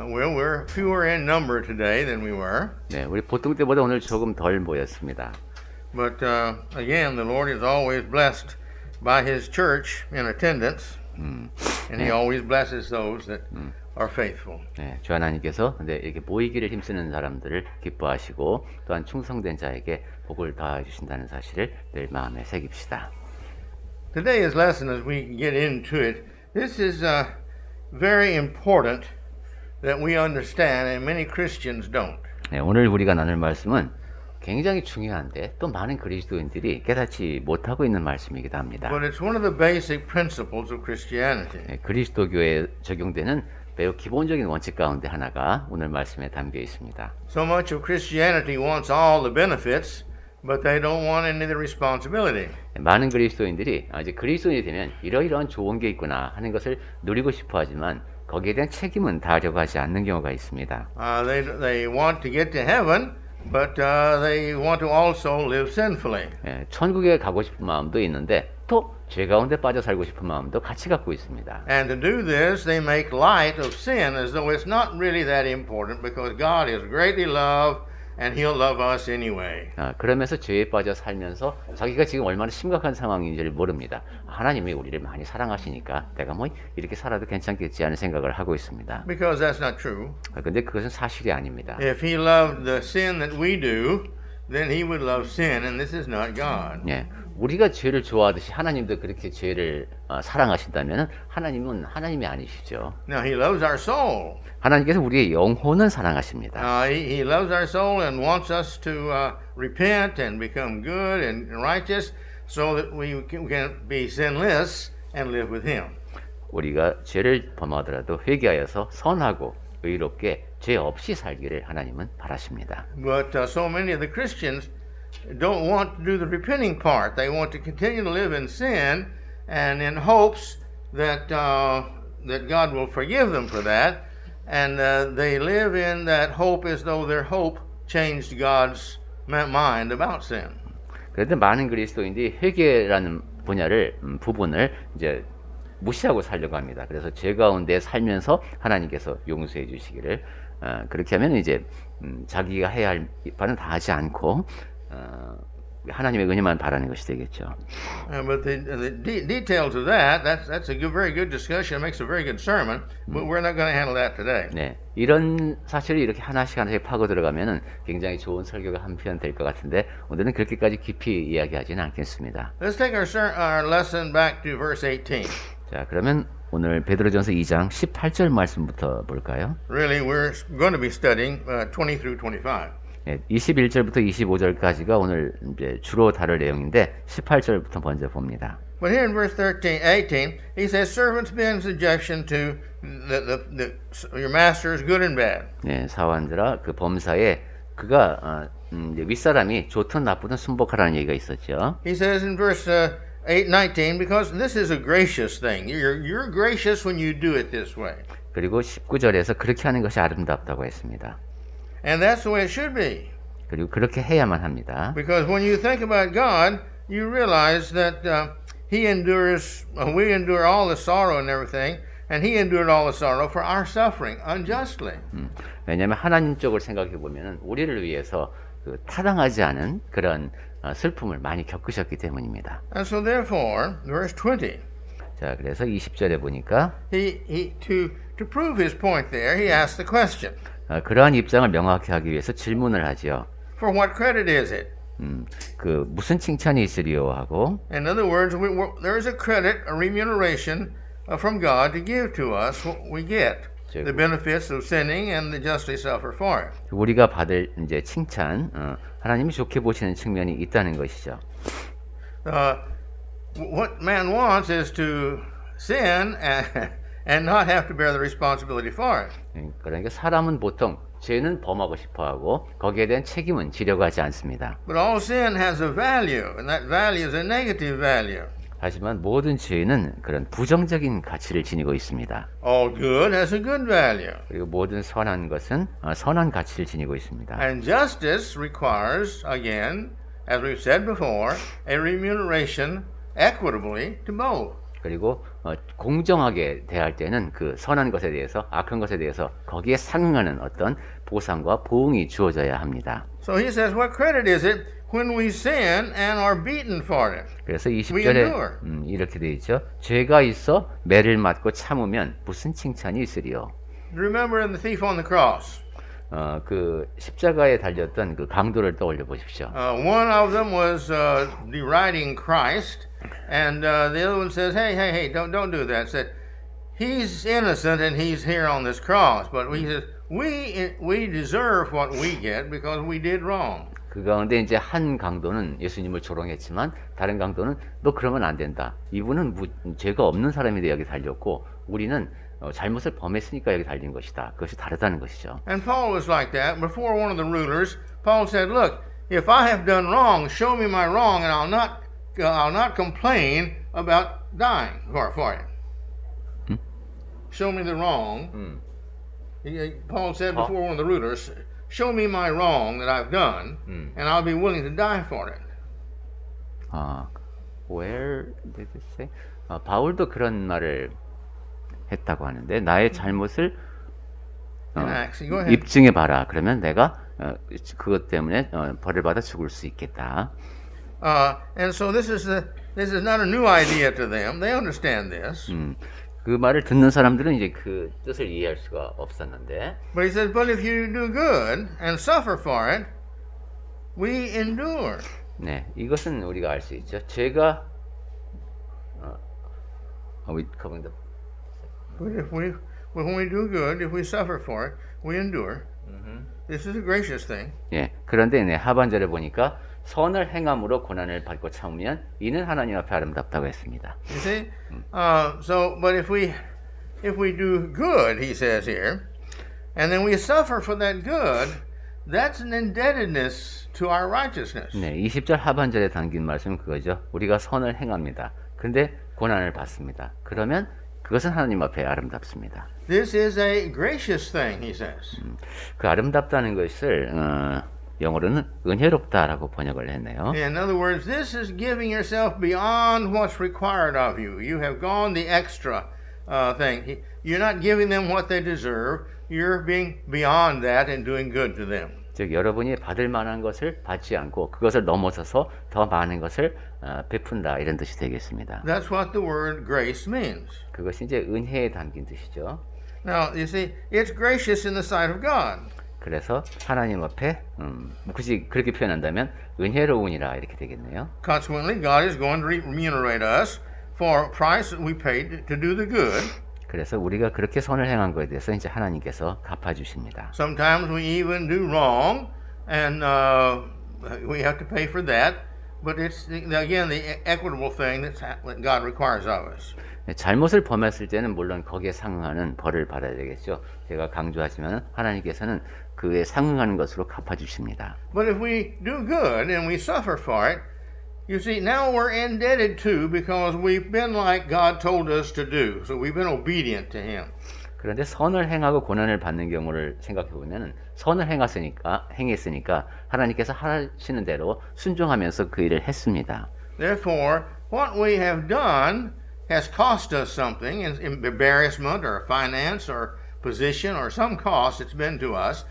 Well, we're fewer in number today than we were. 네, 우리 보통 때보다 오늘 조금 덜 모였습니다. But again, the Lord is always blessed by His church in attendance. And He always blesses those that are faithful. 네, 주 하나님께서 근데 이렇게 모이기를 힘쓰는 사람들을 기뻐하시고 또한 충성된 자에게 복을 더해 주신다는 사실을 늘 마음에 새깁시다. Today's lesson, as we get into it, this is very important that we understand, and many Christians don't. 네, 오늘 우리가 나눌 말씀은 굉장히 중요한데 또 많은 그리스도인들이 깨닫지 못하고 있는 말씀이기도 합니다. But it's one of the basic principles of Christianity. 네, 그리스도교에 적용되는 매우 기본적인 원칙 가운데 하나가 오늘 말씀에 담겨 있습니다. So much of Christianity wants all the benefits, but they don't want any of the responsibility. 네, 많은 그리스도인들이 이제 그리스도인이 되면 이러이러한 좋은 게 있구나 하는 것을 누리고 싶어 하지만 거기에 대한 책임은 다하려고 하지 않는 경우가 있습니다. They want to get to heaven, but they want to also live sinfully. 예, 천국에 가고 싶은 마음도 있는데 또 죄 가운데 빠져 살고 싶은 마음도 같이 갖고 있습니다. And to do this, they make light of sin as though it's not really that important because God is greatly loved and He'll love us anyway. 그러면서 죄에 빠져 살면서 자기가 지금 얼마나 심각한 상황인지를 모릅니다. 하나님이 우리를 많이 사랑하시니까 내가 뭐 이렇게 살아도 괜찮겠지 하는 생각을 하고 있습니다. Because that's not true. 근데 그것은 사실이 아닙니다. If He loved the sin that we do, then He would love sin, and this is not God. 예, 우리가 죄를 좋아하듯이 하나님도 그렇게 죄를 사랑하신다면 하나님은 하나님이 아니시죠. Now He loves our soul. 하나님께서 우리의 영혼은 사랑하십니다. He loves our soul and wants us to repent and become good and righteous so that we can be sinless and live with Him. 우리가 죄를 범하더라도 회개하여서 선하고 의롭게 죄 없이 살기를 하나님은 바라십니다. But so many of the Christians don't want to do the repenting part. They want to continue to live in sin and in hopes that that God will forgive them for that. And they live in that hope as though their hope changed God's mind about sin. 그런데 많은 그리스도인들이 회개라는 부분을 이제 무시하고 살려고 합니다. 그래서 죄 가운데 살면서 하나님께서 용서해 주시기를 그렇게 하면 이제 자기가 해야 할 바는 다 하지 않고 하나님의 은혜만 바라는 것이 되겠죠. But the details of that's a very good discussion. It makes a very good sermon. But we're not going to handle that today. 네, 이런 사실을 이렇게 하나씩 파고 들어가면은 굉장히 좋은 설교가 한편 될 것 같은데 오늘은 그렇게까지 깊이 이야기하지는 않겠습니다. Let's take our lesson back to verse 18. 자, 그러면 오늘 베드로전서 2장 18절 말씀부터 볼까요? Really, we're going to be studying 20 through 25. 21절부터 25절까지가 오늘 이제 주로 다룰 내용인데 18절부터 먼저 봅니다. But here in verse 18, he says, "Servants, be in subjection to your masters, good and bad." 네, 사원들아 그 범사에 그가 윗사람이 좋든 나쁘든 순복하라는 얘기가 있었죠. He says in verse 19, because this is a gracious thing. You're gracious when you do it this way. 그리고 19절에서 그렇게 하는 것이 아름답다고 했습니다. And that's the way it should be. 그리고 그렇게 해야만 합니다. Because when you think about God, you realize that He endures, we endure all the sorrow and everything, and He endured all the sorrow for our suffering unjustly. 왜냐하면 하나님 쪽을 생각해 보면은 우리를 위해서 그 타당하지 않은 그런 슬픔을 많이 겪으셨기 때문입니다. And so therefore, verse 20. 자, 그래서 20절에 보니까 To prove his point there, he asked the question. 그러한 입장을 명확히 하기 위해서 질문을 하지요. For what credit is it? 그 무슨 칭찬이 있으리요 하고. In other words, there is a credit, a remuneration from God to give to us what we get, the benefits of sinning and the justly suffer for it. 우리가 받을 이제 칭찬, 하나님이 좋게 보시는 측면이 있다는 것이죠. What man wants is to sin and not have to bear the responsibility for it. 그러니까 사람은 보통 죄는 범하고 싶어하고 거기에 대한 책임은 지려고 하지 않습니다. But all sin has a value, and that value is a negative value. 하지만 모든 죄는 그런 부정적인 가치를 지니고 있습니다. All good has a good value. 그리고 모든 선한 것은 선한 가치를 지니고 있습니다. And justice requires, again, as we've said before, a remuneration equitably to both. 그리고 공정하게 대할 때는 그 선한 것에 대해서 악한 것에 대해서 거기에 상응하는 어떤 보상과 보응이 주어져야 합니다. So he says, what credit is it when we sin and are beaten for it? 그래서 We 20절에 endure. 이렇게 되어 있죠. 죄가 있어 매를 맞고 참으면 무슨 칭찬이 있으리요. Remember in the thief on the cross. 그 십자가에 달렸던 그 강도를 떠올려 보십시오. One of them was deriding Christ, and the other one says, "Hey, don't do that." Said he's innocent and he's here on this cross, but we deserve what we get because we did wrong. 그 가운데 이제 한 강도는 예수님을 조롱했지만 다른 강도는 너 그러면 안 된다. 이분은 죄가 없는 사람인데 여기 달렸고 우리는 잘못을 범했으니까 여기 달린 것이다. 그것이 다르다는 것이죠. And Paul was like that. Before one of the rulers, Paul said, "Look, if I have done wrong, show me my wrong, and I'll not complain about dying for it." Show me the wrong. Paul said before one of the rulers, "Show me my wrong that I've done, and I'll be willing to die for it." Where did it say? 바울도 그런 말을 했다고 하는데 나의 잘못을 Go ahead. 입증해 봐라. 그러면 내가 그것 때문에 벌을 받아 죽을 수 있겠다. And so this is not a new idea to them. They understand this. 그 말을 듣는 사람들은 이제 그 뜻을 이해할 수가 없었는데. But he says, "But if you do good and suffer for it, we endure." 네, 이것은 우리가 알 수 있죠. 죄가 we covering the But when we do good, if we suffer for it, we endure. This is a gracious thing. 예, 그런데 네, 하반절에 보니까 선을 행함으로 고난을 받고 참으면 이는 하나님 앞에 아름답다고 했습니다. You see? But if we do good, he says here, and then we suffer for that good, that's an indebtedness to our righteousness. 네, 20절 하반절에 담긴 말씀은 그거죠. 우리가 선을 행합니다. 근데 고난을 받습니다. 그러면 그것은 하나님 앞에 아름답습니다. This is a gracious thing, he says. 그 아름답다는 것을 영어로는 은혜롭다라고 번역을 했네요. In other words, this is giving yourself beyond what's required of you. You have gone the extra thing. You're not giving them what they deserve. You're being beyond that and doing good to them. 즉 여러분이 받을 만한 것을 받지 않고 그것을 넘어서서 더 많은 것을 베푼다 이런 뜻이 되겠습니다. That's what the word grace means. 그것이 이제 은혜에 담긴 뜻이죠. Now, you see, it's gracious in the sight of God. 그래서 하나님 앞에 굳이 그렇게 표현한다면 은혜로운이라 이렇게 되겠네요. Consequently, God is going to remunerate us for price that we paid to do the good. 그래서 우리가 그렇게 선을 행한 것에 대해서 이제 하나님께서 갚아주십니다. Sometimes we even do wrong, and we have to pay for that. But it's again the equitable thing that God requires of us. 잘못을 범했을 때는 물론 거기에 상응하는 벌을 받아야 되겠죠. 제가 강조하지만 하나님께서는 그에 상응하는 것으로 갚아주십니다. But if we do good and we suffer for it, you see, now we're indebted to because we've been like God told us to do. So we've been obedient to Him. 그런데 선을 행하고 고난을 받는 경우를 생각해 보면은 선을 행했으니까 하나님께서 하시는 대로 순종하면서 그 일을 했습니다. Therefore, what we have done has cost us something, embarrassment or finance or position or some cost it's been to us.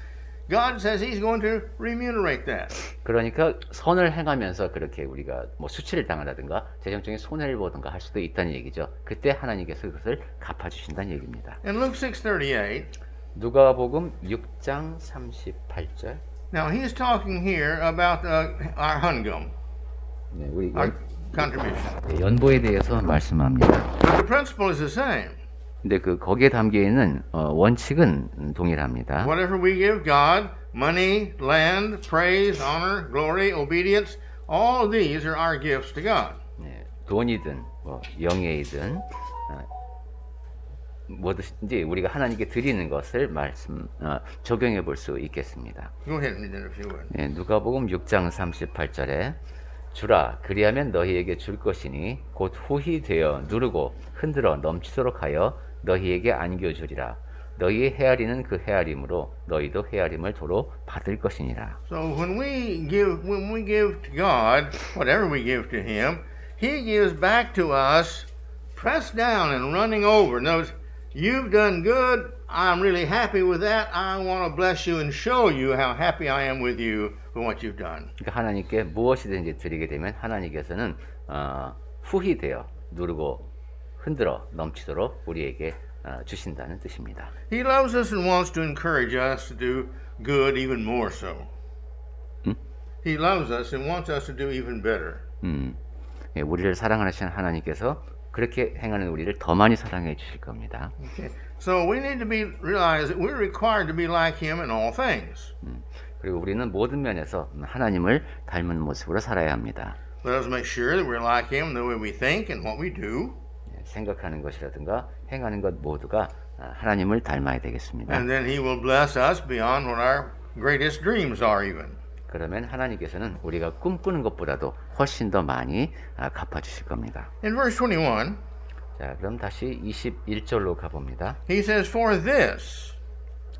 God says He's going to remunerate that. 그러니까 선을 행하면서 그렇게 우리가 뭐 수치를 당하다든가 재정적인 손해를 보든가 할 수도 있다는 얘기죠. 그때 하나님께서 그것을 갚아주신다는 얘기입니다. In Luke 6:38, 누가복음 6장 38절. now he's talking here about our 헌금, 네, 우리 our contribution. 연보에 대해서 말씀합니다. But the principle is the same. 근데 그 거기에 담겨 있는 원칙은 동일합니다. Whatever we give God, money, land, praise, honor, glory, obedience, all of these are our gifts to God. 네, 돈이든 영예이든 뭐든지 우리가 하나님께 드리는 것을 적용해 볼 수 있겠습니다. Go ahead and read it if you would. 네, 누가복음 6장 38절에 주라 그리하면 너희에게 줄 것이니 곧 후히 되어 누르고 흔들어 넘치도록 하여 너희에게 안겨주리라. 너희의 헤아리는 그 헤아림으로 너희도 헤아림을 도로 받을 것이니라. So when we give to God, whatever we give to Him, He gives back to us pressed down and running over. Notice, you've done good. I'm really happy with that. I want to bless you and show you how happy I am with you for what you've done. 그러니까 하나님께 무엇이든지 드리게 되면 하나님께서는 후히 되어 누르고 흔들어 넘치도록 우리에게 주신다는 뜻입니다. He loves us and wants to encourage us to do good even more so. He loves us and wants us to do even better. 예, 우리를 사랑하시는 하나님께서 그렇게 행하는 우리를 더 많이 사랑해 주실 겁니다. Okay. So we need to realize that we're required to be like Him in all things. 그리고 우리는 모든 면에서 하나님을 닮은 모습으로 살아야 합니다. Let us make sure that we're like Him in the way we think and what we do. 생각하는 것이라든가 행하는 것 모두가 하나님을 닮아야 되겠습니다. And then He will bless us beyond what our greatest dreams are even. 그러면 하나님께서는 우리가 꿈꾸는 것보다도 훨씬 더 많이 갚아주실 겁니다. In verse 21, 자, 그럼 다시 21절로 가봅니다. He says, For this,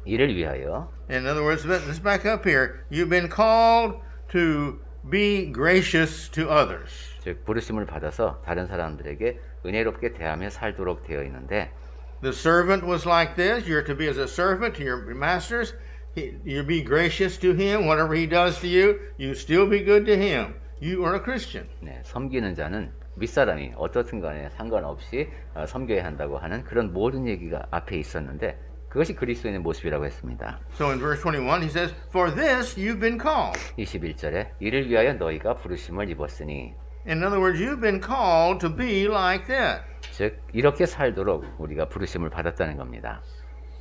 이를 위하여, in other words, let's back up here. You've been called to be gracious to others. 즉 부르심을 받아서 다른 사람들에게 은혜롭게 대하며 살도록 되어 있는데, The servant was like this. You're to be as a servant to your masters. You be gracious to him. Whatever he does to you, you still be good to him. You are a Christian. 네, 섬기는 자는 윗사람이 어떻든 간에 상관없이 섬겨야 한다고 하는 그런 모든 얘기가 앞에 있었는데 그것이 그리스도인의 모습이라고 했습니다. So in verse 21 he says, For this you've been called. 21절에 이를 위하여 너희가 부르심을 입었으니, In other words, you've been called to be like that. 즉 이렇게 살도록 우리가 부르심을 받았다는 겁니다.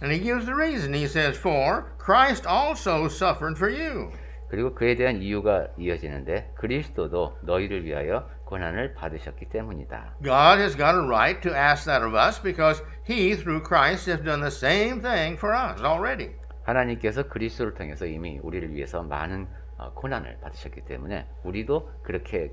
And he gives the reason. He says, For Christ also suffered for you. 그리고 그에 대한 이유가 이어지는데 그리스도도 너희를 위하여 고난을 받으셨기 때문이다. God has got a right to ask that of us because he, through Christ, has done the same thing for us already. 하나님께서 그리스도를 통해서 이미 우리를 위해서 많은 고난을 받으셨기 때문에 우리도 그렇게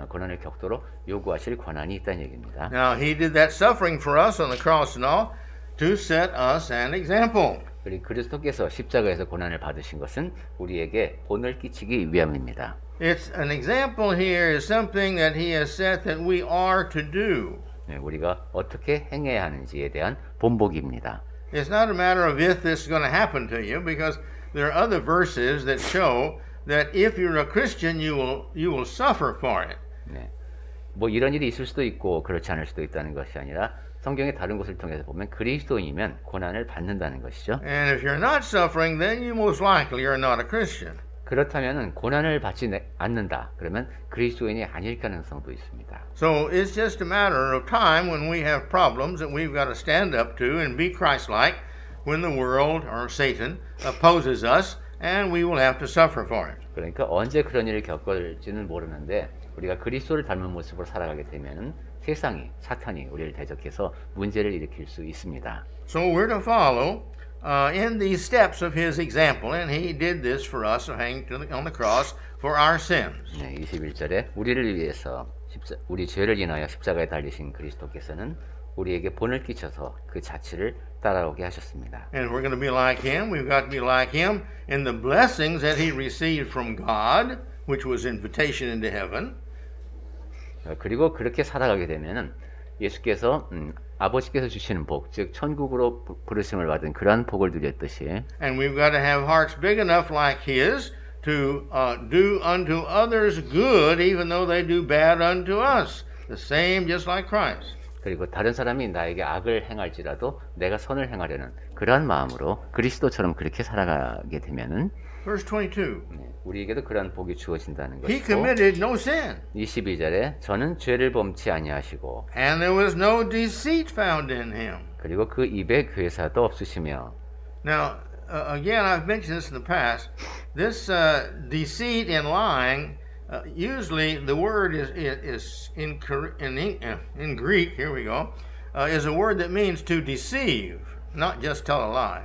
고난을 겪도록 요구하실 권한이 있다는 얘기입니다. Now, he did that suffering for us on the cross and all to set us an example. 그리고 그리스도께서 십자가에서 고난을 받으신 것은 우리에게 본을 끼치기 위함입니다. It's an example here is something that he has said that we are to do. 네, 우리가 어떻게 행해야 하는지에 대한 본보기입니다. It's not a matter of if this is going to happen to you because there are other verses that show that if you're a Christian, you will suffer for it. 네, 뭐 이런 일이 있을 수도 있고 그렇지 않을 수도 있다는 것이 아니라 성경의 다른 곳을 통해서 보면 그리스도인이면 고난을 받는다는 것이죠. And if you're not suffering, then you most likely are not a Christian. 그렇다면 고난을 받지 않는다. 그러면 그리스도인이 아닐 가능성도 있습니다. So it's just a matter of time when we have problems that we've got to stand up to and be Christ-like when the world or Satan opposes us and we will have to suffer for it. 그러니까 언제 그런 일을 겪을지는 모르는데 우리가 그리스도를 닮은 모습으로 살아가게 되면은 세상이 사탄이 우리를 대적해서 문제를 일으킬 수 있습니다. So we're to follow in these steps of his example, and he did this for us, hanging on the cross for our sins. 네, 21절에 우리를 위해서 우리 죄를 인하여 십자가에 달리신 그리스도께서는 우리에게 본을 끼쳐서 그 자취를 따라오게 하셨습니다. And if we're going to be like him, we've got to be like him in the blessings that he received from God, which was invitation into heaven. 그리고 그렇게 살아가게 되면은 예수께서 아버지께서 주시는 복, 즉 천국으로 부르심을 받은 그러한 복을 누렸듯이, And we've got to have hearts big enough like his to do unto others good, even though they do bad unto us. The same, just like Christ. 그리고 다른 사람이 나에게 악을 행할지라도 내가 선을 행하려는 그러한 마음으로 그리스도처럼 그렇게 살아가게 되면은 Verse 22. 우리에게도 그러한 복이 주어진다는 He 것이고, committed no sin, 22절에 저는 죄를 범치 아니하시고 and there was no deceit found in him. 그리고 그 입에 괴사도 없으시며. Now, again, I've mentioned this in the past. This deceit and lying, usually the word is in Greek. Here we go. Is a word that means to deceive, not just tell a lie.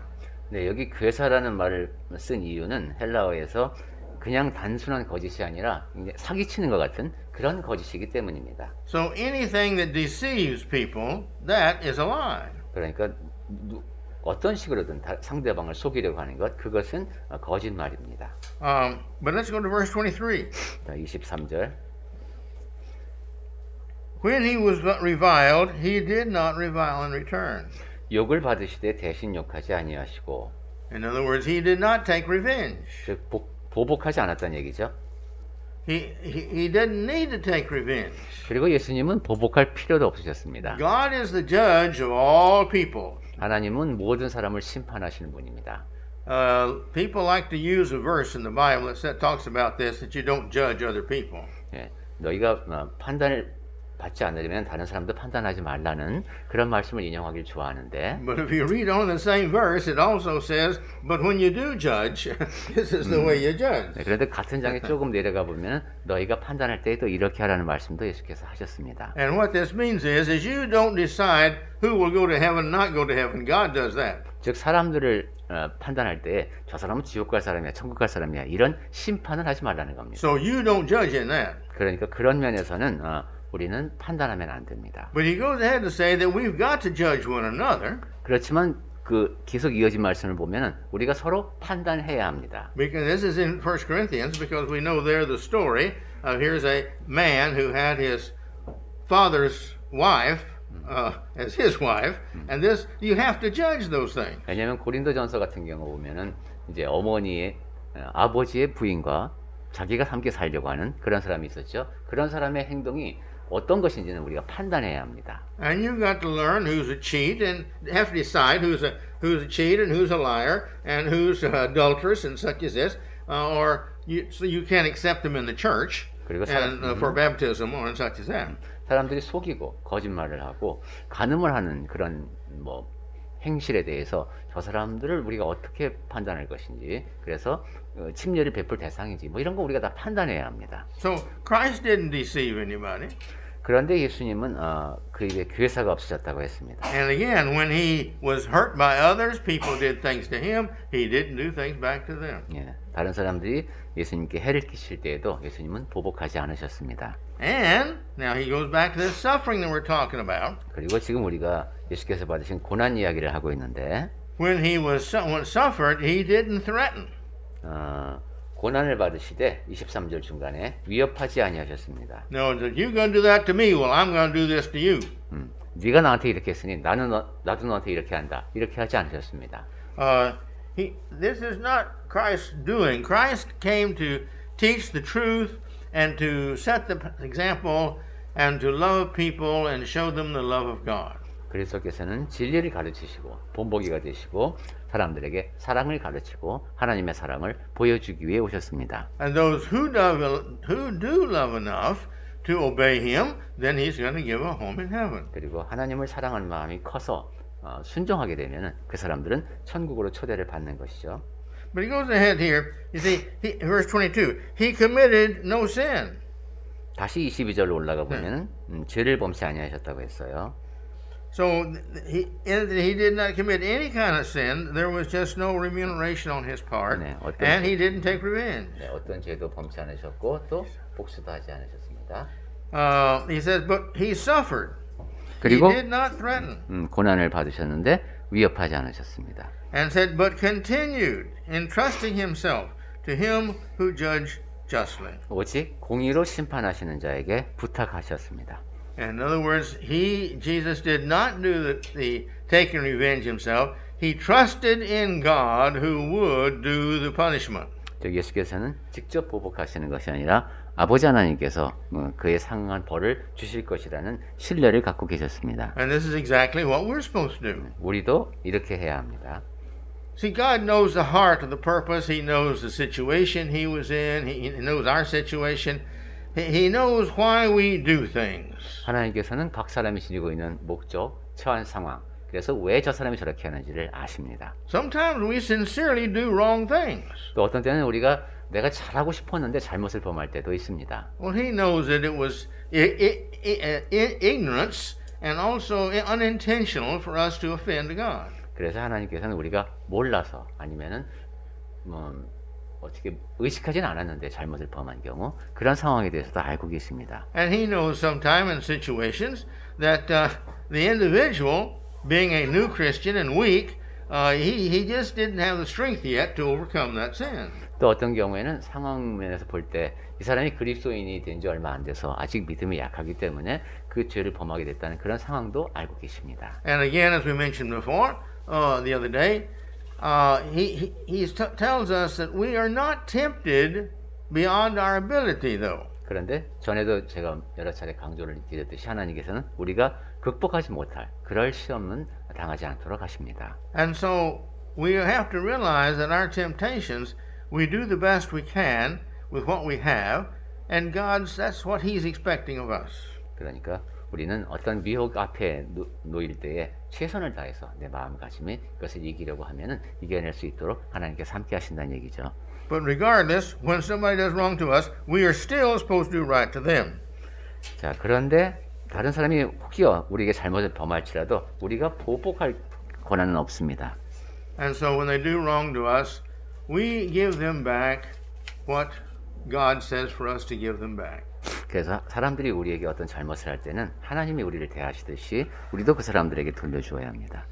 네, 여기 괴사라는 말을 쓴 이유는 헬라어에서 그냥 단순한 거짓이 아니라 사기치는 것 같은 그런 거짓이기 때문입니다. So anything that deceives people, that is a lie. 그러니까 어떤 식으로든 상대방을 속이려고 하는 것, 그것은 거짓말입니다. But let's go to verse 23. 자, 23절. When he was reviled, he did not revile in return. 욕을 받으시되 대신 욕하지 아니하시고, In other words, he did not take revenge. 즉 보복하지 않았다는 얘기죠. He didn't need to take revenge. 그리고 예수님은 보복할 필요도 없으셨습니다. God is the judge of all people. 하나님은 모든 사람을 심판하시는 분입니다. People like to use a verse in the Bible that talks about this, that you don't judge other people. 예, 너희가 판단을 받지 않으려면 다른 사람도 판단하지 말라는 그런 말씀을 인용하길 좋아하는데, But if you read on in the same verse, it also says, but when you do judge, this is the way you judge. 네, 그런데 같은 장에 조금 내려가 보면 너희가 판단할 때에도 이렇게 하라는 말씀도 예수께서 하셨습니다. And what this means is you don't decide who will go to heaven and not go to heaven. God does that. 즉 사람들을 판단할 때 저 사람은 지옥 갈 사람이야, 천국 갈 사람이야, 이런 심판을 하지 말라는 겁니다. So you don't judge in that. 그러니까 그런 면에서는 우리는 판단하면 안 됩니다. But he goes ahead to say that we've got to judge one another. 그렇지만 그 계속 이어진 말씀을 보면은 우리가 서로 판단해야 합니다. Because this is in 1 Corinthians, because we know there the story of here's a man who had his father's wife as his wife, and this you have to judge those things. 왜냐하면 고린도전서 같은 경우 보면은 이제 어머니의 아버지의 부인과 자기가 함께 살려고 하는 그런 사람이 있었죠. 그런 사람의 행동이 어떤 것인지는 우리가 판단해야 합니다. And you've got to learn who's a cheat and have to decide who's a cheat and who's a liar and who's adulterous and such as this, so you can't accept them in the church and for baptism or such as that. 사람들이 속이고 거짓말을 하고 간음을 하는 그런 행실에 대해서 저 사람들을 우리가 어떻게 판단할 것인지, 그래서 침례를 베풀 대상인지 이런 거 우리가 다 판단해야 합니다. So Christ didn't deceive anybody. 그런데 예수님은 그에게 괴사가 없으셨다고 했습니다. And again, when he was hurt by others, people did things to him. He didn't do things back to them. 예, 다른 사람들이 예수님께 해를 끼칠 때에도 예수님은 보복하지 않으셨습니다. And now he goes back to this suffering that we're talking about. 그리고 지금 우리가 예수께서 받으신 고난 이야기를 하고 있는데, When he was suffered, he didn't threaten. 고난을 받으시되 23절 중간에 위협하지 아니하셨습니다. No, that you're going to do that to me. Well, I'm going to do this to you. 네가 나한테 이렇게 했으니 나도 너한테 이렇게 한다. 이렇게 하지 않으셨습니다. This is not Christ's doing. Christ came to teach the truth and to set the example and to love people and show them the love of God. 그리스도께서는 진리를 가르치시고 본보기가 되시고 사람들에게 사랑을 가르치고 하나님의 사랑을 보여주기 위해 오셨습니다. And those who do love enough to obey him, then he's going to give a home in heaven. 그리고 하나님을 사랑하는 마음이 커서 순종하게 되면은 그 사람들은 천국으로 초대를 받는 것이죠. But he goes ahead here. You see, verse 22. He committed no sin. 다시 22절로 올라가 보면은 죄를 범치 아니하셨다고 했어요. So he did not commit any kind of sin. There was just no remuneration on his part, 네, and he didn't take revenge. 네, 어떤 죄도 범치 않으셨고 또 복수도 하지 않으셨습니다. He says, but he suffered. 그리고 He did not threaten. 고난을 받으셨는데 위협하지 않으셨습니다. And said, but continued entrusting himself to him who judged justly. 오직 공의로 심판하시는 자에게 부탁하셨습니다. In other words, Jesus did not do the taking revenge himself. He trusted in God who would do the punishment. 즉 예수께서는 직접 보복하시는 것이 아니라 아버지 하나님께서 그에 상응한 벌을 주실 것이라는 신뢰를 갖고 계셨습니다. And this is exactly what we're supposed to do. 우리도 이렇게 해야 합니다. See, God knows the heart of the purpose. He knows the situation he was in. He knows our situation. He knows why we do things. 하나님께서는 각 사람이 지니고 있는 목적, 처한 상황, 그래서 왜 저 사람이 저렇게 하는지를 아십니다. Sometimes we sincerely do wrong things. 또 어떤 때는 우리가 내가 잘하고 싶었는데 잘못을 범할 때도 있습니다. Well, he knows that it was ignorance and also unintentional for us to offend God. 그래서 하나님께서는 우리가 몰라서 아니면은 어떻게 의식하진 않았는데 잘못을 범한 경우 그런 상황에 대해서도 알고 계십니다. And he knows sometime in situations that the individual, being a new Christian and weak, he just didn't have the strength yet to overcome that sin. 또 어떤 경우에는 상황 면에서 볼 때 이 사람이 그리스도인이 된 지 얼마 안 돼서 아직 믿음이 약하기 때문에 그 죄를 범하게 됐다는 그런 상황도 알고 계십니다. And again, as we mentioned before, the other day, he tells us that we are not tempted beyond our ability, though. 그런데 전에도 제가 여러 차례 강조를 드렸듯이 하나님께서는 우리가 극복하지 못할 그럴 시험은 당하지 않도록 하십니다. And so we have to realize that our temptations, we do the best we can with what we have, and that's what He's expecting of us. 그러니까 우리는 어떤 미혹 앞에 놓일 때에 최선을 다해서 내 마음가짐이 그것을 이기려고 하면은 이겨낼 수 있도록 하나님께서 함께 하신다는 얘기죠. But regardless, when somebody does wrong to us, we are still supposed to do right to them. 자, 그런데 다른 사람이 혹여 우리에게 잘못을 범할지라도 우리가 보복할 권한은 없습니다. And so when they do wrong to us, we give them back what God says for us to give them back. 그래서 사람들이 우리에게 어떤 잘못을 할 때는 하나님이 우리를 대하시듯이 우리도 그 사람들에게 돌려주어야 합니다.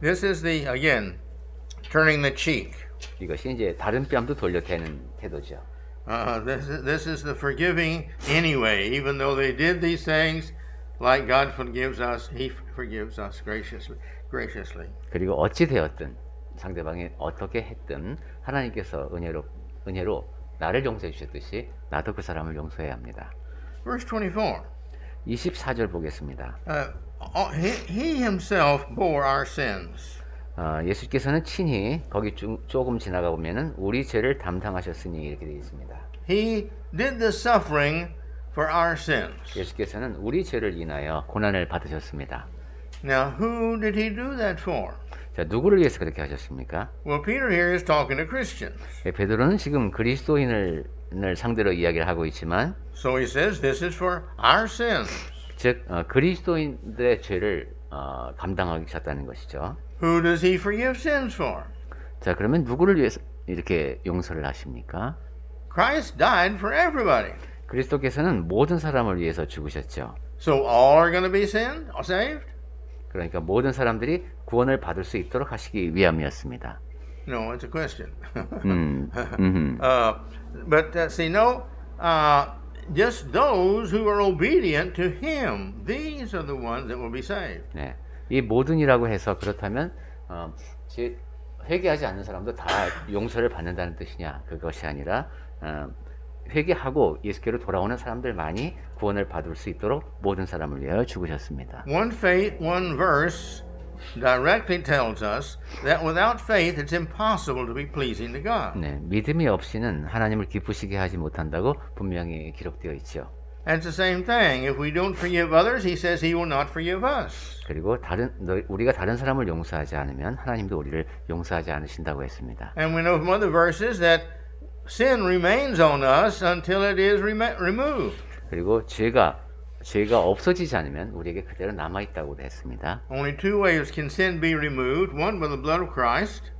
This is again, turning the cheek. 이것이 이제 다른 뺨도 돌려대는 태도죠. This is the forgiving anyway. Even though they did these things, like God forgives us, He forgives us graciously. 그리고 어찌 되었든 상대방이 어떻게 했든 하나님께서 은혜로 나를 용서해 주셨듯이 나도 그 사람을 용서해야 합니다. Verse 24. 24절 보겠습니다. He himself bore our sins. 예수께서는 친히 거기 조금 지나가 보면은 우리 죄를 담당하셨으니 이렇게 되어 있습니다. He did the suffering for our sins. 예수께서는 우리 죄를 인하여 고난을 받으셨습니다. Now, who did he do that for? 자, 누구를 위해서 그렇게 하셨습니까? Well, Peter here is talking to Christians. 베드로는 지금 그리스도인을 상대로 이야기를 하고 있지만, So he says this is for our sins. 즉 그리스도인들의 죄를 감당하셨다는 것이죠. Who does he forgive sins for? 자, 그러면 누구를 위해서 이렇게 용서를 하십니까? Christ died for everybody. 그리스도께서는 모든 사람을 위해서 죽으셨죠. So all are going to be saved? 그러니까 모든 사람들이 구원을 받을 수 있도록 하시기 위함이었습니다. No, it's a question. 음. But see, no, just those who are obedient to Him, these are the ones that will be saved. 네, 이 모든이라고 해서 그렇다면 회개하지 않는 사람도 다 용서를 받는다는 뜻이냐? 그것이 아니라 회개하고 예수께로 돌아오는 사람들만이 구원을 받을 수 있도록 모든 사람을 위하여 죽으셨습니다. One verse directly tells us that without faith it's impossible to be pleasing to God. 네, 믿음이 없이는 하나님을 기쁘시게 하지 못한다고 분명히 기록되어 있죠. And it's the same thing. If we don't forgive others, He says He will not forgive us. 그리고 우리가 다른 사람을 용서하지 않으면 하나님도 우리를 용서하지 않으신다고 했습니다. And we know from other verses that sin remains on us until it is removed. 그리고 죄가 없어지지 않으면 우리에게 그대로 남아 있다고도 했습니다. Only two ways can sin be removed. One by the blood of Christ.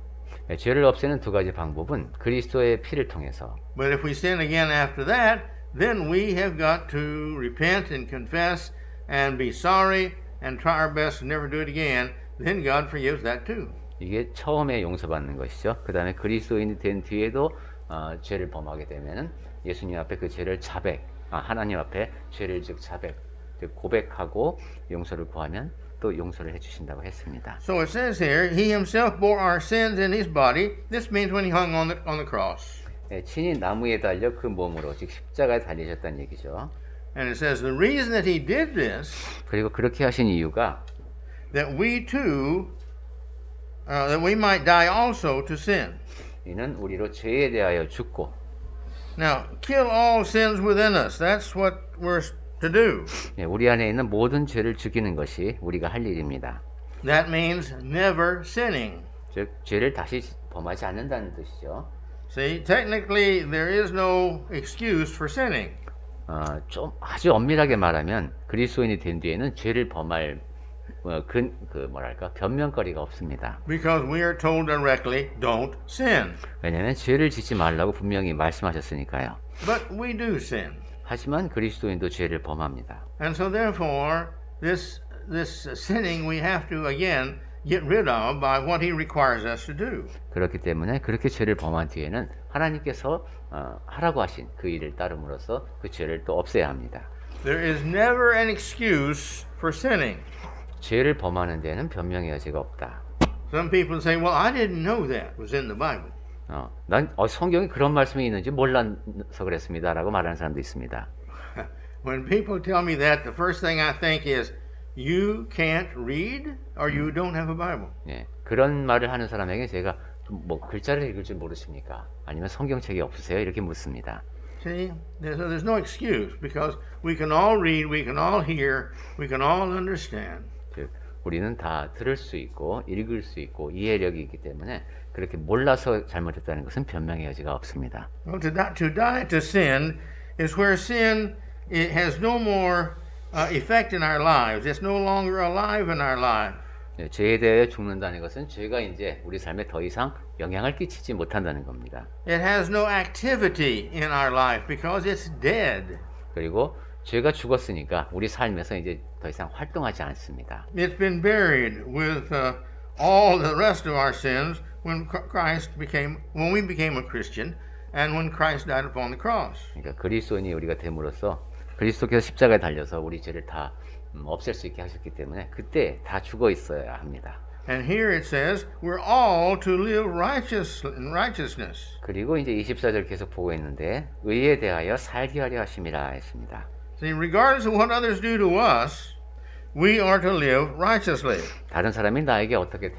네, 죄를 없애는 두 가지 방법은 그리스도의 피를 통해서. But if we sin again after that, then we have got to repent and confess and be sorry and try our best to never do it again. Then God forgives that too. 이게 처음에 용서받는 것이죠. 그 다음에 그리스도인이 된 뒤에도 죄를 범하게 되면은 예수님 앞에 그 죄를 하나님 앞에 죄를 고백하고 용서를 구하면 또 용서를 해주신다고 했습니다. So it says here, He Himself bore our sins in His body. This means when He hung on the cross. 네, 친히 나무에 달려 그 몸으로 즉 십자가에 달리셨다는 얘기죠. And it says the reason that He did this, 그리고 그렇게 하신 이유가 that we too, that we might die also to sin. 이는 우리로 죄에 대하여 죽고. Now, kill all sins within us. That's what we're to do. 네, 우리 안에 있는 모든 죄를 죽이는 것이 우리가 할 일입니다. That means never sinning. 즉 죄를 다시 범하지 않는다는 뜻이죠. See, technically there is no excuse for sinning. 좀 아주 엄밀하게 말하면 그리스도인이 된 뒤에는 죄를 범할 변명거리가 없습니다. Because we are told directly, don't sin. 왜냐하면 죄를 짓지 말라고 분명히 말씀하셨으니까요. But we do sin. 하지만 그리스도인도 죄를 범합니다. And so therefore, this sinning we have to again get rid of by what He requires us to do. 그렇기 때문에 그렇게 죄를 범한 뒤에는 하나님께서 하라고 하신 그 일을 따름으로써 그 죄를 또 없애야 합니다. There is never an excuse for sinning. 죄를 범하는 데는 변명의 여지가 없다. Some people say, well, I didn't know that was in the Bible. 난 성경에 그런 말씀이 있는지 몰라서 그랬습니다라고 말하는 사람도 있습니다. When people tell me that, the first thing I think is, you can't read or you don't have a Bible. 예, 그런 말을 하는 사람에게 제가 뭐 글자를 읽을 줄 모르십니까? 아니면 성경책이 없으세요? 이렇게 묻습니다. See, there's no excuse because we can all read, we can all hear, we can all understand. 즉, 우리는 다 들을 수 있고 읽을 수 있고 이해력이 있기 때문에 그렇게 몰라서 잘못했다는 것은 변명의 여지가 없습니다. Well, to die to sin is where sin it has no more effect in our lives. It's no longer alive in our life. 예, 죄에 대해 죽는다는 것은 죄가 이제 우리 삶에 더 이상 영향을 끼치지 못한다는 겁니다. It has no activity in our life because it's dead. 그리고 죄가 죽었으니까 우리 삶에서 이제 더 이상 활동하지 않습니다. It's been buried with all the rest of our sins when we became a Christian and when Christ died upon the cross. 그러니까 그리스도인이 우리가 됨으로써 그리스도께서 십자가에 달려서 우리 죄를 다 없앨 수 있게 하셨기 때문에 그때 다 죽어 있어야 합니다. And here it says we're all to live righteousness. 그리고 이제 24절 계속 보고 있는데 의에 대하여 살게 하려 하심이라 했습니다. See, regardless of what others do to us, we are to live righteously. 다른 사람이 나에게 어떻게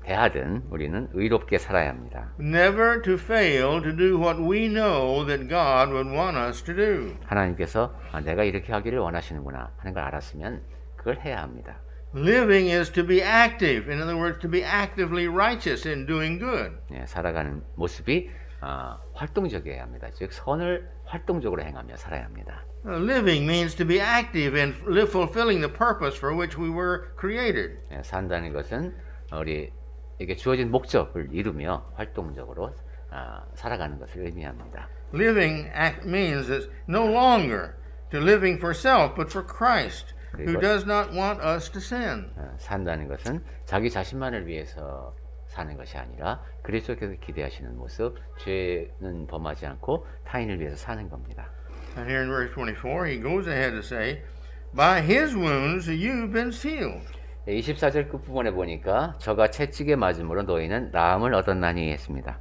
대하든 우리는 의롭게 살아야 합니다. Never to fail to do what we know that God would want us to do. 하나님께서 내가 이렇게 하기를 원하시는구나 하는 걸 알았으면 그걸 해야 합니다. Living is to be active. In other words, to be actively righteous in doing good. 예, 살아가는 모습이 활동적이어야 합니다. 즉 선을 활동적으로 행하며 살아야 합니다. Living means to be active in fulfilling the purpose for which we were created. 예, 산다는 것은 우리에게 주어진 목적을 이루며 활동적으로 살아가는 것을 의미합니다. Living means is no longer to living for self, but for Christ, who does not want us to sin. 산다는 것은 자기 자신만을 위해서 사는 것이 아니라 그리스도께서 기대하시는 모습, 죄는 범하지 않고 타인을 위해서 사는 겁니다. And here in verse 24, he goes ahead to say, by his wounds you've been healed. 24절 끝부분에 보니까 저가 채찍에 맞음으로 너희는 나음을 얻었나니 했습니다.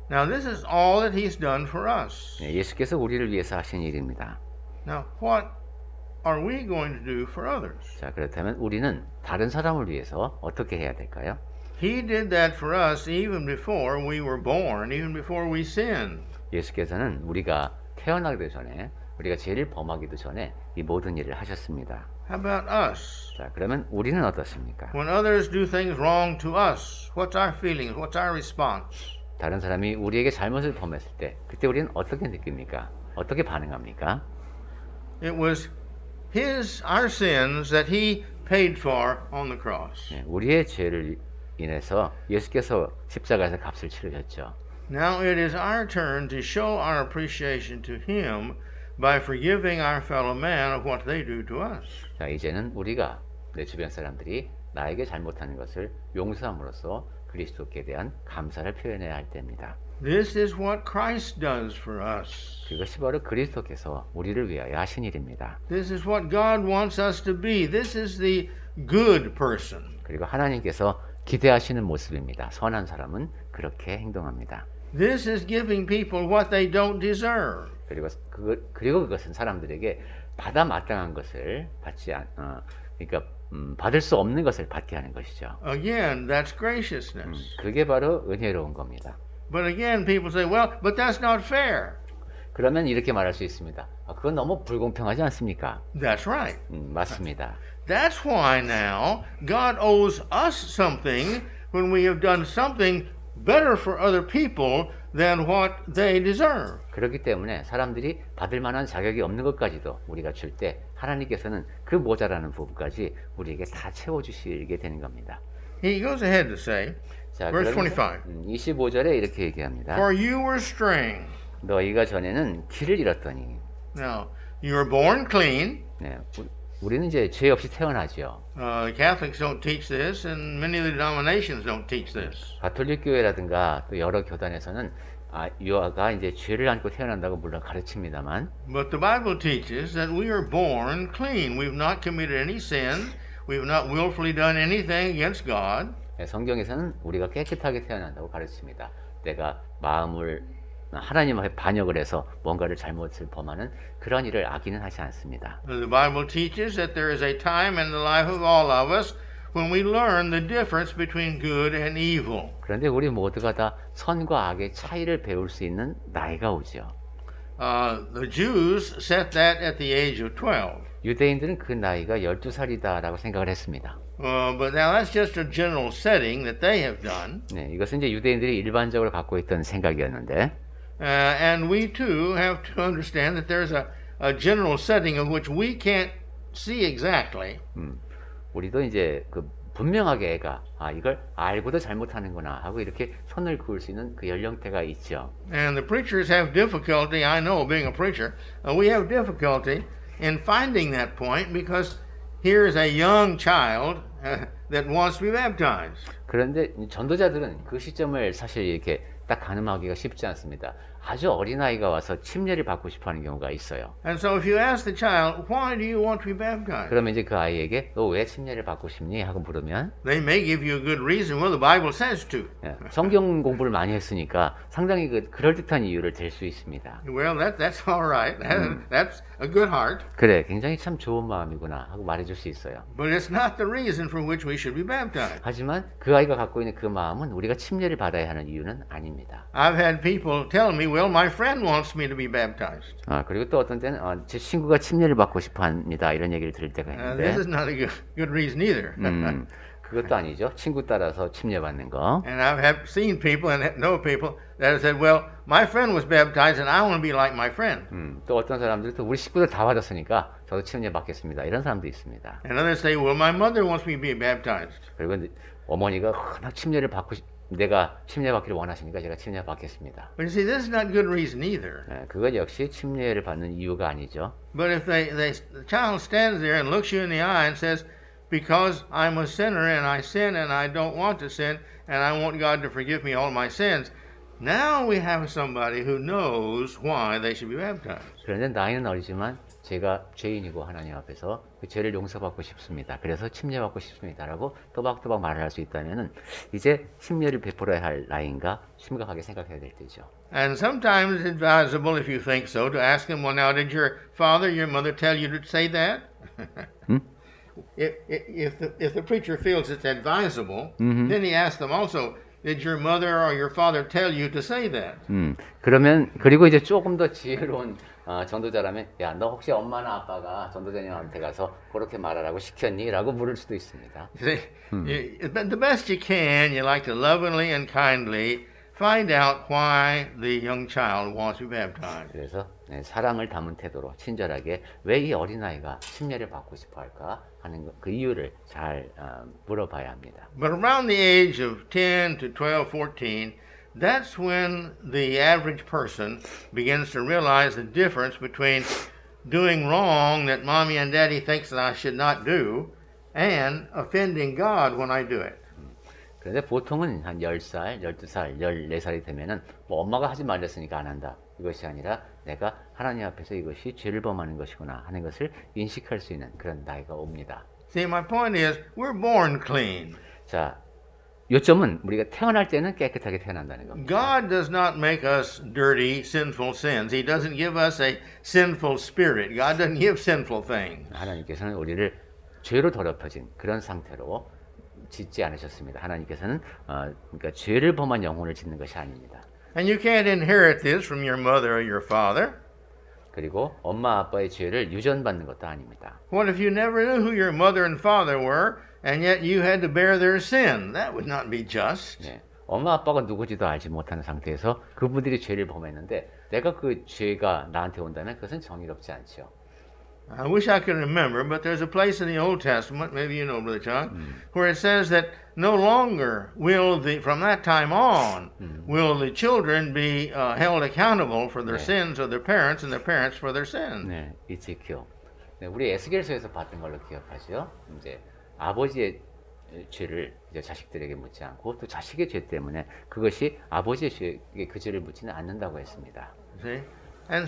Now this is all that he's done for us. 예수께서 우리를 위해서 하신 일입니다. Now what are we going to do for others? 자, 그렇다면 우리는 다른 사람을 위해서 어떻게 해야 될까요? He did that for us even before we were born, even before we sinned. 예수께서는 우리가 태어나기도 전에 우리가 죄를 범하기도 전에 이 모든 일을 하셨습니다. How about us? 자, 그러면 우리는 어떻습니까? When others do things wrong to us, what's our feelings? What's our response? 다른 사람이 우리에게 잘못을 범했을 때 그때 우리는 어떻게 느낍니까? 어떻게 반응합니까? It was our sins that he paid for on the cross. 우리의 죄를 인해서 예수께서 십자가에서 값을 치르셨죠. Now it is our turn to show our appreciation to him by forgiving our fellow man of what they do to us. 자, 이제는 우리가 내 주변 사람들이 나에게 잘못하는 것을 용서함으로써 그리스도께 대한 감사를 표현해야 할 때입니다. This is what Christ does for us. 그것이 바로 그리스도께서 우리를 위하여 하신 일입니다. This is what God wants us to be. This is the good person. 그리고 하나님께서 기대하시는 모습입니다. 선한 사람은 그렇게 행동합니다. This is giving people what they don't deserve. 그리고 그것은 사람들에게 받아 마땅한 것을 그러니까 받을 수 없는 것을 받게 하는 것이죠. Again, that's graciousness. 그게 바로 은혜로운 겁니다. But again, people say, well, but that's not fair. 그러면 이렇게 말할 수 있습니다. 그건 너무 불공평하지 않습니까? That's right. 맞습니다. That's why now God owes us something when we have done something better for other people than what they deserve. 그렇기 때문에 사람들이 받을 만한 자격이 없는 것까지도 우리가 줄 때 하나님께서는 그 모자라는 부분까지 우리에게 다 채워주시게 되는 겁니다. He goes ahead to say, 자, verse 25. 25절에 이렇게 얘기합니다. For you were straying. 너희가 전에는 길을 잃었더니. Now, you were born clean. 네, 우리는 이제 죄 없이 태어나죠. Catholics don't teach this, and many of the denominations don't teach this. 가톨릭 교회라든가 또 여러 교단에서는 유아가 이제 죄를 안고 태어난다고 물론 가르칩니다만, But the Bible teaches that we are born clean. We've not committed any sin. We've not willfully done anything against God. 성경에서는 우리가 깨끗하게 태어난다고 가르칩니다. 내가 마음을 하나님 앞에 반역을 해서 뭔가를 잘못을 범하는 그런 일을 악인은 하지 않습니다. The Bible teaches that there is a time in the life of all of us when we learn the difference between good and evil. 그런데 우리 모두가 다 선과 악의 차이를 배울 수 있는 나이가 오죠. The Jews set that at the age of 12. 유대인들은 그 나이가 12살이다라고 생각을 했습니다. But now that's just a general setting that they have done. 네, 이것은 이제 유대인들이 일반적으로 갖고 있던 생각이었는데, And we too have to understand that there's a general setting of which we can't see exactly. 우리도 이제 그 분명하게 애가 이걸 알고도 잘못하는구나 하고 이렇게 선을 그을 수 있는 그 연령대가 있죠. And the preachers have difficulty, I know, being a preacher, we have difficulty in finding that point because here's a young child that wants to be baptized. 그런데 전도자들은 그 시점을 사실 이렇게 딱 가늠하기가 쉽지 않습니다. 아주 어린아이가 와서 침례를 받고 싶어하는 경우가 있어요. And so if you ask the child, why do you want to be baptized? 그러면 이제 그 아이에게 너 왜 침례를 받고 싶니? 하고 물으면 They may give you a good reason. Well, the Bible says to. 성경 공부를 많이 했으니까 상당히 그럴듯한 이유를 댈 수 있습니다. Well, that's all right. That's a good heart. 그래, 굉장히 참 좋은 마음이구나 하고 말해줄 수 있어요. But it's not the reason for which we should be baptized. 하지만 그 아이가 갖고 있는 그 마음은 우리가 침례를 받아야 하는 이유는 아닙니다. I've had people tell me, well, my friend wants me to be baptized. 그리고 또 어떤 때는 제 친구가 침례를 받고 싶어합니다 이런 얘기를 들을 때가 있는데, This is not a good reason either. 그것도 아니죠. 친구 따라서 침례 받는 거. And I have seen people and know people that have said, well, my friend was baptized and I want to be like my friend. 또 어떤 사람들도 우리 식구들 다 받았으니까 저도 침례 받겠습니다 이런 사람도 있습니다. And others say, well, my mother wants me to be baptized. 그리고 어머니가 막 침례를 받고 내가 침례 받기를 원하시니까 제가 침례 받겠습니다. But you see, this is not good reason either. 그것 역시 침례를 받는 이유가 아니죠. But if the child stands there and looks you in the eye and says, because I'm a sinner and I sin and I don't want to sin and I want God to forgive me all my sins, now we have somebody who knows why they should be baptized. 그런데 나이는 어리지만 제가 죄인이고 하나님 앞에서 그 죄를 용서받고 싶습니다. 그래서 침례받고 싶습니다라고 또박또박 말을 할 수 있다면은 이제 침례를 베풀어야 할 나이인가 심각하게 생각해야 될 때죠. And sometimes it's advisable, if you think so, to ask them, well, now, did your father, your mother tell you to say that? If the preacher feels it's advisable, then he asks them also, did your mother or your father tell you to say that? 그러면 그리고 이제 조금 더 지혜로운 전도자라면 야, 너 혹시 엄마나 아빠가 전도자님한테 가서 그렇게 말하라고 시켰니? 라고 물을 수도 있습니다. See, the best you can, you like to lovingly and kindly find out why the young child wants to be baptized. 그래서 사랑을 담은 태도로 친절하게 왜 이 어린아이가 침례를 받고 싶어 할까 하는 그 이유를 잘 물어봐야 합니다. But around the age of 10 to 12, 14, that's when the average person begins to realize the difference between doing wrong that mommy and daddy thinks that I should not do and offending God when I do it. 그런데 보통은 한 10살, 12살, 14살이 되면은 뭐 엄마가 하지 말랬으니까 안 한다. 이것이 아니라 내가 하나님 앞에서 이것이 죄를 범하는 것이구나 하는 것을 인식할 수 있는 그런 나이가 옵니다. See, my point is, we're born clean. 자, 요점은 우리가 태어날 때는 깨끗하게 태어난다는 겁니다. God does not make us dirty, sinful sins. He doesn't give us a sinful spirit. God doesn't give sinful things. 하나님께서는 우리를 죄로 더럽혀진 그런 상태로 짓지 않으셨습니다. 하나님께서는 그러니까 죄를 범한 영혼을 짓는 것이 아닙니다. And you can't inherit this from your mother or your father. 그리고 엄마 아빠의 죄를 유전받는 것도 아닙니다. What if you never knew who your mother and father were, and yet you had to bear their sin? That would not be just. 네, 엄마 아빠가 누구지도 알지 못하는 상태에서 그분들이 죄를 범했는데 내가 그 죄가 나한테 온다면 그것은 정의롭지 않죠. I wish I could remember, but there's a place in the Old Testament, maybe you know, Brother John, where it says that no longer will from that time on, will the children be held accountable for their sins of their parents and their parents for their sins. 네, 이즈키엘. 네, 우리 에스겔서에서 봤던 걸로 기억하죠. 이제 아버지의 죄를 이제 자식들에게 묻지 않고 또 자식의 죄 때문에 그것이 아버지의 죄에 그 죄를 묻지는 않는다고 했습니다. See, and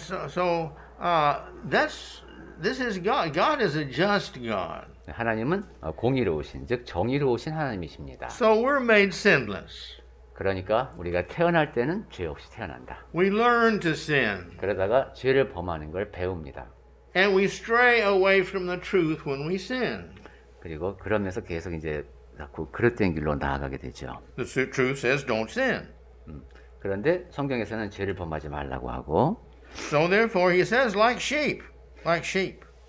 this is God. God is a just God. 하나님은 공의로우신 즉 정의로우신 하나님이십니다. So we're made sinless. 그러니까 우리가 태어날 때는 죄 없이 태어난다. We learn to sin, 그러다가 죄를 범하는 걸 배웁니다. and we stray away from the truth when we sin. 그리고 그러면서 계속 이제 자꾸 그릇된 길로 나아가게 되죠. The truth says don't sin. 그런데 성경에서는 죄를 범하지 말라고 하고 So therefore, he says, like sheep.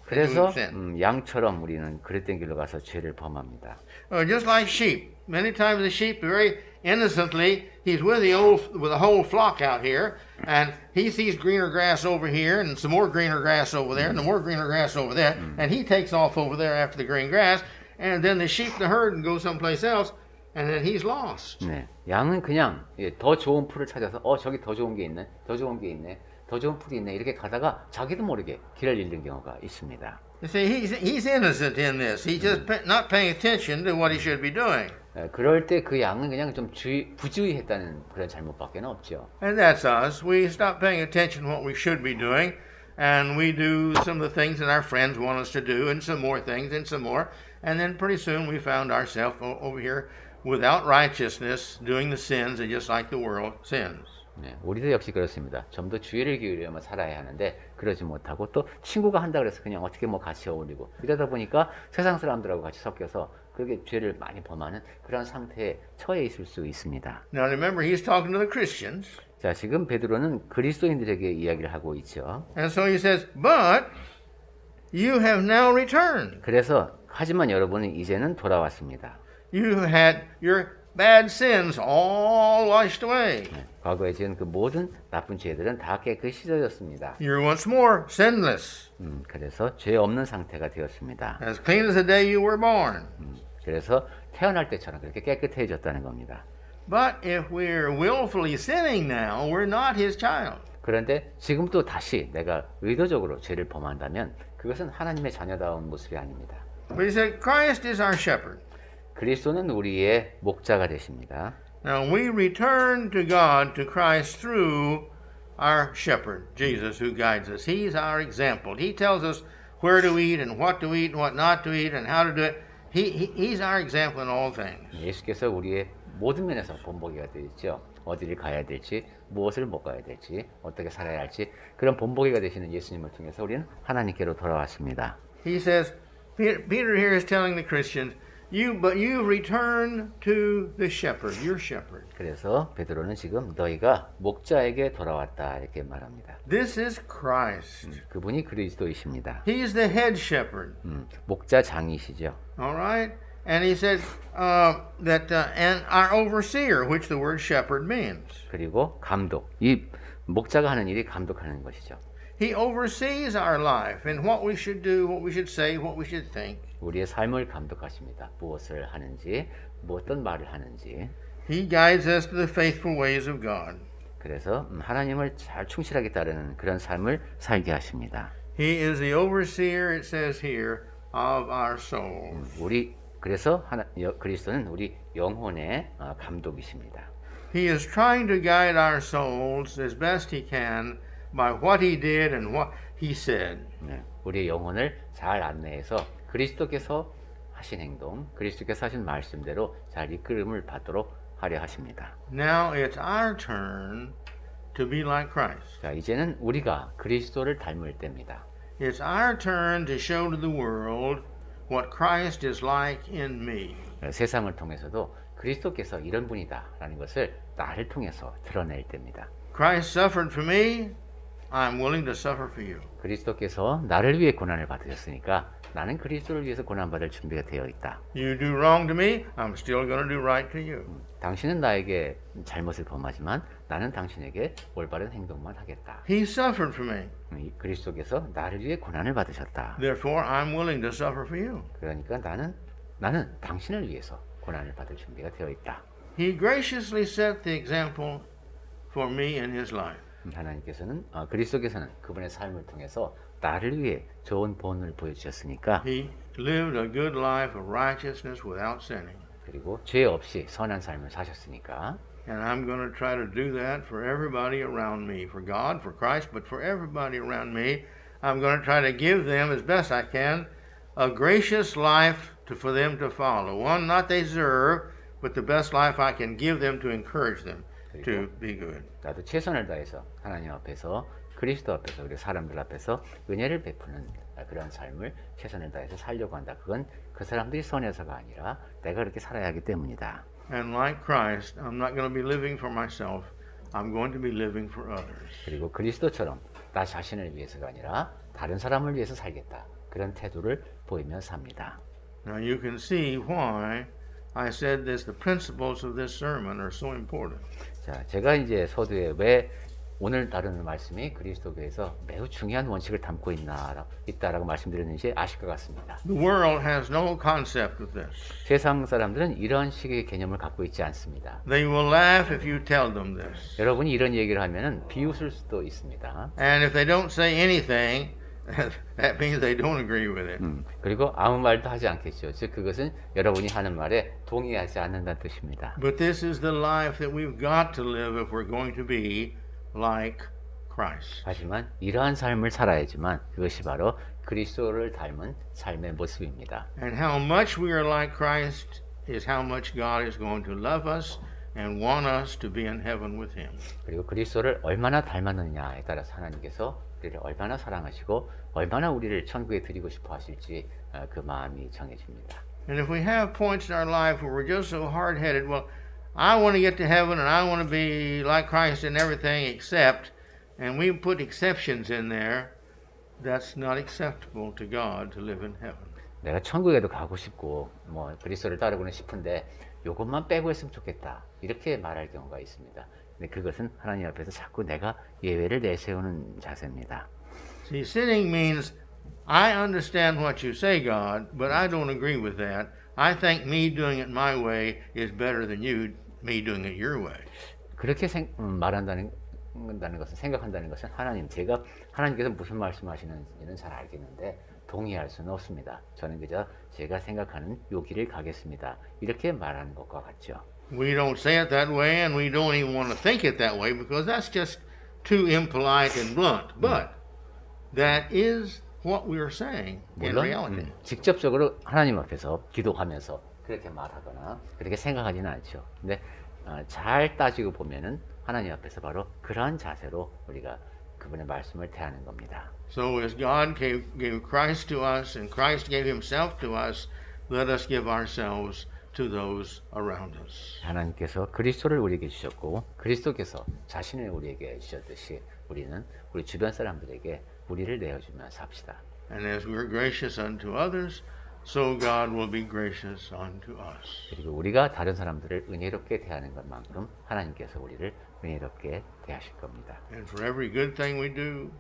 그래서 We sin. 양처럼 우리는 그릇된 길로 가서 죄를 범합니다. Just like sheep. Many times the sheep very innocently, he's with the whole flock out here, and he sees greener grass over here, and some more greener grass over there, and more greener grass over there, and he takes off over there after the green grass, and then the sheep, the herd, go someplace else, and then he's lost. 네, 양은 그냥 더 좋은 풀을 찾아서 저기 더 좋은 게 있네, 더 좋은 게 있네, 더 좋은 풀이 있네 이렇게 가다가 자기도 모르게 길을 잃는 경우가 있습니다. You see, he's innocent in this. He's just not paying attention to what he should be doing. 그럴 때 그 양은 그냥 좀 부주의했다는 그런 잘못밖에 없죠. And that's us. We stop paying attention to what we should be doing, and we do some of the things that our friends want us to do, and some more things, and some more. And then pretty soon we found ourselves over here without righteousness, doing the sins just like the world sins. 네, 우리도 역시 그렇습니다. 좀 더 주의를 기울이면 살아야 하는데 그러지 못하고 또 친구가 한다 그래서 그냥 어떻게 뭐 같이 어울리고 이러다 보니까 세상 사람들하고 같이 섞여서 그렇게 죄를 많이 범하는 그런 상태에 처해 있을 수 있습니다. Now remember, he's talking to the Christians. 자, 지금 베드로는 그리스도인들에게 이야기를 하고 있죠. And so he says, but you have now returned. 그래서 하지만 여러분은 이제는 돌아왔습니다. You had your bad sins all washed away. 네, 과거에 지은 그 모든 나쁜 죄들은 다 깨끗이 씻어졌습니다. You're once more sinless, 그래서 죄 없는 상태가 되었습니다. as clean as the day you were born. 그래서 태어날 때처럼 그렇게 깨끗해졌다는 겁니다. But if we're willfully sinning now, we're not his child. 그런데 지금 또 다시 내가 의도적으로 죄를 범한다면 그것은 하나님의 자녀다운 모습이 아닙니다. But he said, Christ is our shepherd. 그리스도는 우리의 목자가 되십니다. Now we return to God, to Christ, through our shepherd, Jesus, who guides us. He's our example. He tells us where to eat and what to eat and what not to eat and how to do it. He's our example in all things. 예수께서 우리의 모든 면에서 본보기가 되죠. 어디를 가야 될지, 무엇을 먹어야 될지, 어떻게 살아야 할지 그런 본보기가 되시는 예수님을 통해서 우리는 하나님께로 돌아왔습니다. He says, Peter here is telling the Christians, but you return to the shepherd, your shepherd. 그래서 베드로는 지금 너희가 목자에게 돌아왔다 이렇게 말합니다. This is Christ. 그분이 그리스도이십니다. He's the head shepherd. 목자장이시죠. All right? And he said and our overseer, which the word shepherd means. 그리고 감독. 이 목자가 하는 일이 감독하는 것이죠. He oversees our life and what we should do, what we should say, what we should think. 우리의 삶을 감독하십니다. 무엇을 하는지, 어떤 말을 하는지. He guides us to the faithful ways of God. 그래서 하나님을 잘 충실하게 따르는 그런 삶을 살게 하십니다. He is the overseer, it says here, of our souls. 그래서 그리스도는 우리 영혼의 감독이십니다. He is trying to guide our souls as best he can by what he did and what he said. 네, 우리의 영혼을 잘 안내해서 그리스도께서 하신 행동, 그리스도께서 하신 말씀대로 잘 이끌음을 받도록 하려 하십니다. Now it's our turn to be like Christ. 자, 이제는 우리가 그리스도를 닮을 때입니다. It's our turn to show to the world what Christ is like in me. 세상을 통해서도 그리스도께서 이런 분이다라는 것을 나를 통해서 드러낼 때입니다. Christ suffered for me. I'm willing to suffer for you. 그리스도께서 나를 위해 고난을 받으셨으니까 나는 그리스도를 위해서 고난받을 준비가 되어 있다. You do wrong to me, I'm still going to do right to you. 당신은 나에게 잘못을 범하지만 나는 당신에게 올바른 행동만 하겠다. He suffered for me. 그리스도께서 나를 위해 고난을 받으셨다. Therefore, I'm willing to suffer for you. 그러니까 나는 당신을 위해서 고난을 받을 준비가 되어 있다. He graciously set the example for me in his life. 하나님께서는 그리스도께서는 그분의 삶을 통해서 나를 위해 좋은 본을 보여주셨으니까 He lived a good life of righteousness without sinning. 그리고 죄 없이 선한 삶을 사셨으니까 And I'm going to try to do that for everybody around me, for God, for Christ, but for everybody around me. I'm going to try to give them as best I can a gracious life for them to follow. One not they deserve, but the best life I can give them to encourage them to be good. 나도 최선을 다해서 하나님 앞에서 그리스도 앞에서 우리 사람들 앞에서 은혜를 베푸는 그런 삶을 최선을 다해서 살려고 한다. 그건 그 사람들이 선해서가 아니라 내가 그렇게 살아야 하기 때문이다. And like Christ, I'm not going to be living for myself. I'm going to be living for others. 그리고 그리스도처럼 나 자신을 위해서가 아니라 다른 사람을 위해서 살겠다. 그런 태도를 보이며 삽니다. Now you can see why I said this. The principles of this sermon are so important. 자, 제가 이제 서두에 왜 오늘 다루는 말씀이 그리스도교에서 매우 중요한 원칙을 담고 있다라고 말씀드렸는지 아실 것 같습니다. The world has no concept of this. 세상 사람들은 이런 식의 개념을 갖고 있지 않습니다. They will laugh if you tell them this. 여러분이 이런 얘기를 하면은 비웃을 수도 있습니다. And if they don't say anything, that means they don't agree with it. 그리고 아무 말도 하지 않겠죠. 즉 그것은 여러분이 하는 말에 동의하지 않는다는 뜻입니다. But this is the life that we've got to live if we're going to be like Christ. 하지만 이러한 삶을 살아야지만 그것이 바로 그리스도를 닮은 삶의 모습입니다. And how much we are like Christ is how much God is going to love us and want us to be in heaven with Him. 그리고 그리스도를 얼마나 닮았느냐에 따라서 하나님께서 우리를 얼마나 사랑하시고 얼마나 우리를 천국에 드리고 싶어 하실지 그 마음이 정해집니다. And if we have points in our life where we're just so hard-headed, well, I want to get to heaven and I want to be like Christ in everything except, and we put exceptions in there, that's not acceptable to God to live in heaven. 내가 천국에도 가고 싶고 뭐 그리스도를 따르고는 싶은데 요것만 빼고 했으면 좋겠다. 이렇게 말할 경우가 있습니다. 근데 그것은 하나님 앞에서 자꾸 내가 예외를 내세우는 자세입니다. See, sinning means I understand what you say, God, but I don't agree with that. I think me doing it my way is better than you, me doing it your way. 그렇게 말한다는 것은 생각한다는 것은 하나님께서 무슨 말씀하시는지는 잘 알겠는데 동의할 수는 없습니다. 저는 그저 제가 생각하는 요 길을 가겠습니다. 이렇게 말하는 것과 같죠. We don't say it that way, and we don't even want to think it that way because that's just too impolite and blunt. But that is what we are saying in reality. 직접적으로 하나님 앞에서 기도하면서 그렇게 말하거나 그렇게 생각하지는 않죠. 근데 잘 따지고 보면은 하나님 앞에서 바로 그러한 자세로 우리가 그분의 말씀을 대하는 겁니다. So as God gave Christ to us and Christ gave Himself to us, let us give ourselves to those around us. 하나님께서 그리스도를 우리에게 주셨고 그리스도께서 자신을 우리에게 주셨듯이 우리는 우리 주변 사람들에게 우리를 내어주며 삽시다. And as we are gracious unto others, so God will be gracious unto us. 그리고 우리가 다른 사람들을 은혜롭게 대하는 것만큼 하나님께서 우리를 은혜롭게 대하실 겁니다. And for every good thing we do,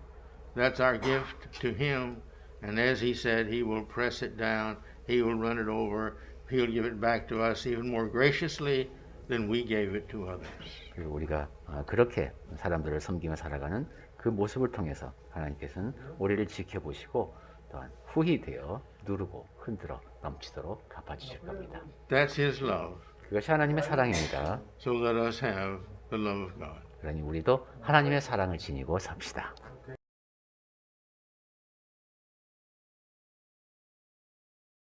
that's our gift to Him. And as He said, He will press it down, He will run it over, He'll give it back to us even more graciously than we gave it to others. 그리고 우리가 그렇게 사람들을 섬기며 살아가는 그 모습을 통해서 하나님께서는 우리를 지켜보시고 또한 후히 되어 누르고 흔들어 넘치도록 갚아주실 겁니다. That's His love. 그것이 하나님의 사랑입니다. So let us have the love of God. 그러니 우리도 하나님의 사랑을 지니고 삽시다.